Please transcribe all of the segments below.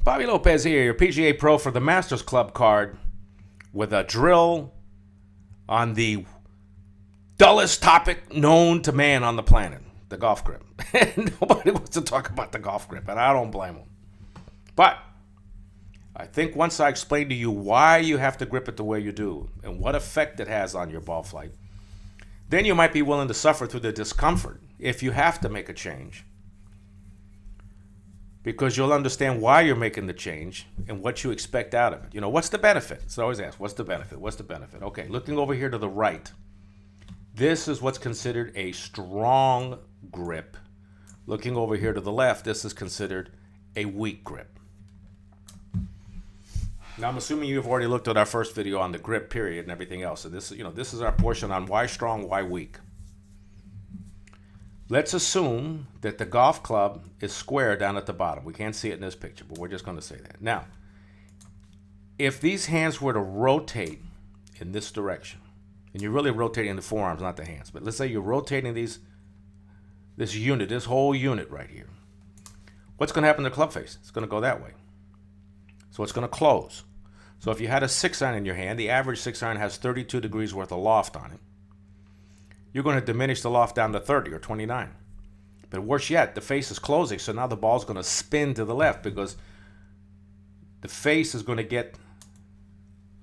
Bobby Lopez here, your PGA Pro for the Masters Club card with a drill on the dullest topic known to man on the planet, the golf grip. Nobody wants to talk about the golf grip, and I don't blame them. But I think once I explain to you why you have to grip it the way you do and what effect it has on your ball flight, then you might be willing to suffer through the discomfort if you have to make a change. Because you'll understand why you're making the change and what you expect out of it. You know, what's the benefit? It's always asked, what's the benefit? What's the benefit? Okay, looking over here to the right, this is what's considered a strong grip. Looking over here to the left, this is considered a weak grip. Now, I'm assuming you've already looked at our first video on the grip period and everything else. So this is our portion on why strong, why weak. Let's assume that the golf club is square down at the bottom. We can't see it in this picture, but we're just going to say that. Now, if these hands were to rotate in this direction, and you're really rotating the forearms, not the hands, but let's say you're rotating this whole unit right here. What's going to happen to the club face? It's going to go that way. So it's going to close. So if you had a 6-iron in your hand, the average 6-iron has 32 degrees worth of loft on it. You're going to diminish the loft down to 30 or 29. But worse yet, the face is closing, so now the ball's going to spin to the left because the face is going to get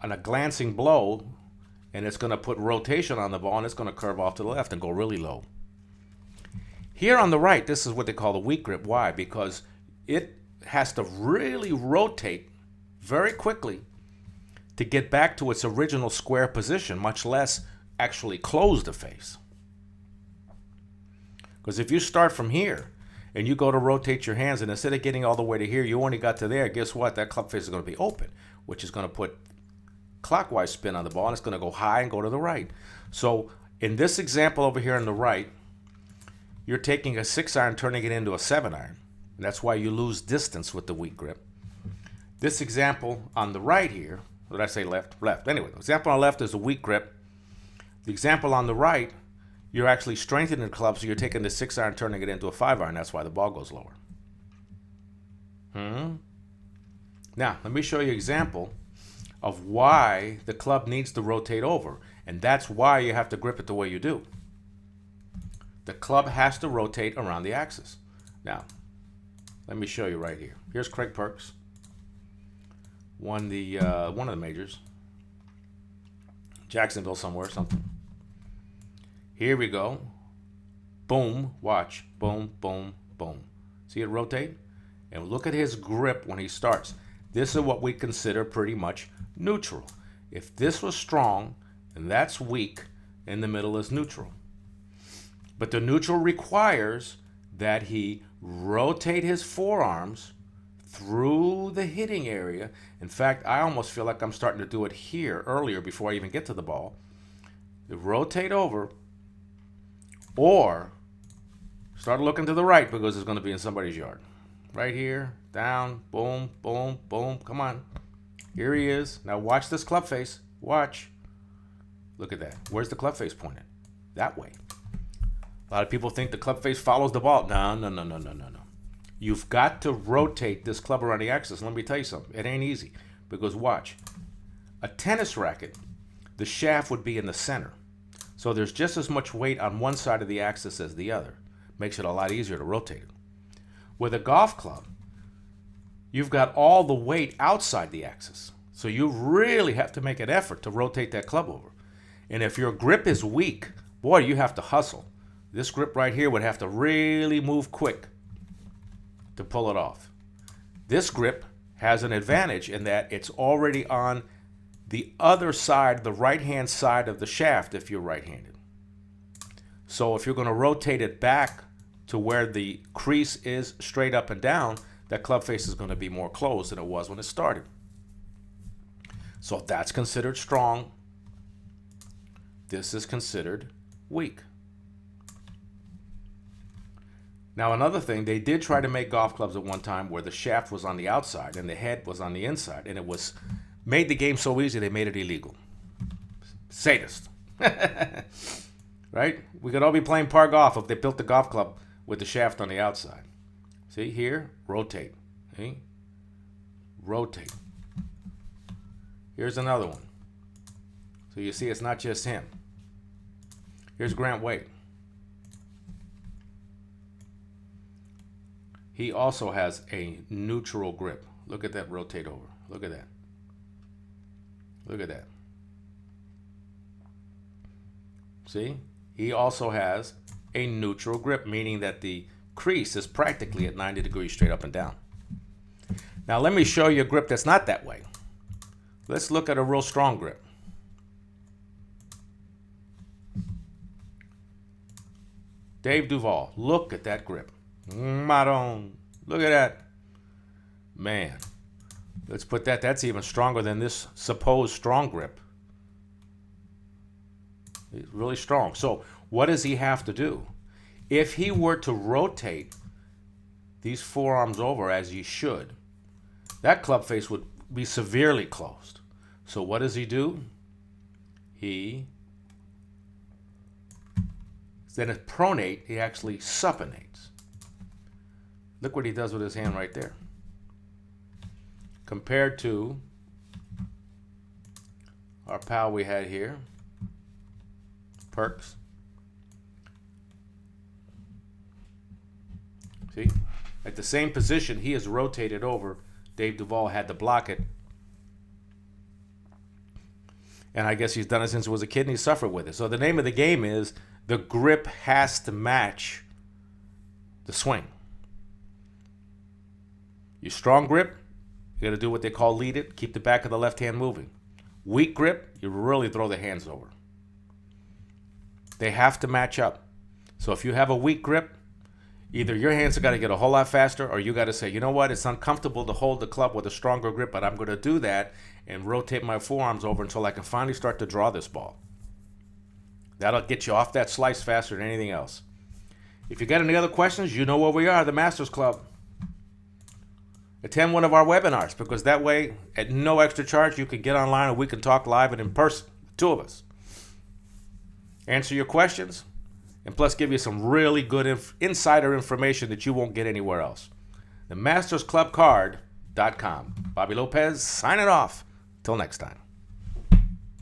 a glancing blow, and it's going to put rotation on the ball, and it's going to curve off to the left and go really low. Here on the right, this is what they call the weak grip. Why? Because it has to really rotate very quickly to get back to its original square position, much less actually close the face. Because if you start from here and you go to rotate your hands, and instead of getting all the way to here, you only got to there, guess what? That club face is going to be open, which is going to put clockwise spin on the ball, and it's going to go high and go to the right. So in this example over here on the right, you're taking a 6-iron, turning it into a 7-iron. And that's why you lose distance with the weak grip. This example on the right here, what did I say left? Left. Anyway, the example on the left is a weak grip. The example on the right, you're actually strengthening the club, so you're taking the 6-iron, turning it into a 5-iron. That's why the ball goes lower. Now, let me show you an example of why the club needs to rotate over. And that's why you have to grip it the way you do. The club has to rotate around the axis. Now, let me show you right here. Here's Craig Perks. Won the one of the majors. Jacksonville somewhere, something. Here we go. Boom, watch. Boom, boom, boom. See it rotate? And look at his grip when he starts. This is what we consider pretty much neutral. If this was strong, and that's weak, in the middle is neutral. But the neutral requires that he rotate his forearms through the hitting area. In fact, I almost feel like I'm starting to do it here earlier before I even get to the ball. Rotate over, or start looking to the right because it's going to be in somebody's yard. Right here, down, boom, boom, boom. Come on. Here he is. Now watch this club face. Watch. Look at that. Where's the club face pointed? That way. A lot of people think the club face follows the ball. No. You've got to rotate this club around the axis. Let me tell you something. It ain't easy. Because watch. A tennis racket, the shaft would be in the center. So there's just as much weight on one side of the axis as the other. Makes it a lot easier to rotate it. With a golf club, you've got all the weight outside the axis. So you really have to make an effort to rotate that club over. And if your grip is weak, boy, you have to hustle. This grip right here would have to really move quick to pull it off. This grip has an advantage in that it's already on the other side, the right-hand side of the shaft if you're right-handed. So if you're going to rotate it back to where the crease is straight up and down, that club face is going to be more closed than it was when it started. So that's considered strong. This is considered weak. Now, another thing, they did try to make golf clubs at one time where the shaft was on the outside and the head was on the inside, and it was made the game so easy they made it illegal. Sadist. Right? We could all be playing par golf if they built the golf club with the shaft on the outside. See here? Rotate. See? rotate. Here's another one. So you see it's not just him. Here's Grant Wade. He also has a neutral grip. Look at that rotate over. Look at that. Look at that. See? He also has a neutral grip, meaning that the crease is practically at 90 degrees straight up and down. Now let me show you a grip that's not that way. Let's look at a real strong grip. Dave Duvall, look at that grip. Madon, look at that. Man, let's put that, that's even stronger than this supposed strong grip. It's really strong. So what does he have to do? If he were to rotate these forearms over as he should, that club face would be severely closed. So what does he do? He, instead of pronate, he actually supinates. Look what he does with his hand right there. Compared to our pal we had here, Perks. See? At the same position, he is rotated over. Dave Duvall had to block it. And I guess he's done it since he was a kid and he suffered with it. So the name of the game is the grip has to match the swing. Your strong grip, you got to do what they call lead it. Keep the back of the left hand moving. Weak grip, you really throw the hands over. They have to match up. So if you have a weak grip, either your hands have got to get a whole lot faster, or you got to say, you know what, it's uncomfortable to hold the club with a stronger grip, but I'm going to do that and rotate my forearms over until I can finally start to draw this ball. That'll get you off that slice faster than anything else. If you got any other questions, you know where we are, the Masters Club. Attend one of our webinars, because that way, at no extra charge, you can get online and we can talk live and in person, the two of us. Answer your questions, and plus give you some really good insider information that you won't get anywhere else. The MastersClubCard.com. Bobby Lopez, signing off. Till next time.